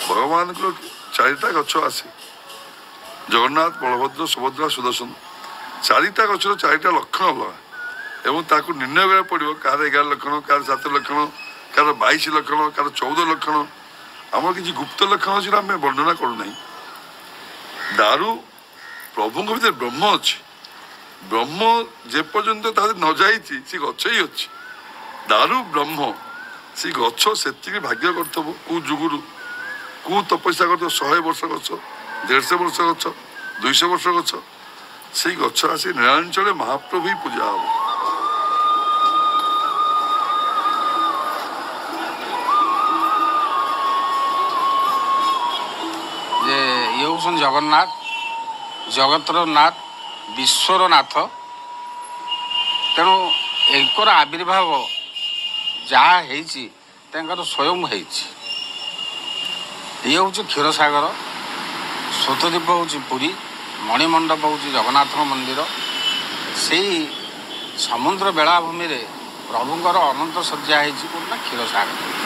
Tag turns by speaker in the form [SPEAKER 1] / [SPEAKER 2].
[SPEAKER 1] भगवान को चारिटा गछ आसे जगन्नाथ बलभद्र सुभद्रा सुदर्शन चारिटा गचर चारिटा लक्षण अलग एवं ताकू निर्णय करा पड़ो कार 11 लक्षण कार 7 लक्षण कार 22 लक्षण कार 14 लक्षण आम किसी गुप्त लक्षण अच्छी आम वर्णना करूना दारू प्रभु भीतर ब्रह्म अच्छी ब्रह्म जेपर्यंत न जाइए सी गछ ही अच्छी दारू ब्रह्म सी गछ से भाग्य करथबो कौ जुगुरु कौ तपस्या कर 100 वर्ष गछ 150 वर्ष गछ 200 वर्ष गछ से गछ आसी निरांचल महाप्रभु पूजा हम
[SPEAKER 2] जे ये हूँ जगन्नाथ जगतर नाथ विश्वर नाथ तेणु एकर आविर्भाव जहाँ होकर स्वयं हो हूँ क्षीरसागर स्वतद्वीप हूँ पुरी मणिमंडप हूँ जगन्नाथ मंदिर से समुद्र बेलाभूमि प्रभुंर अनंत सज्जा होना क्षीरसागर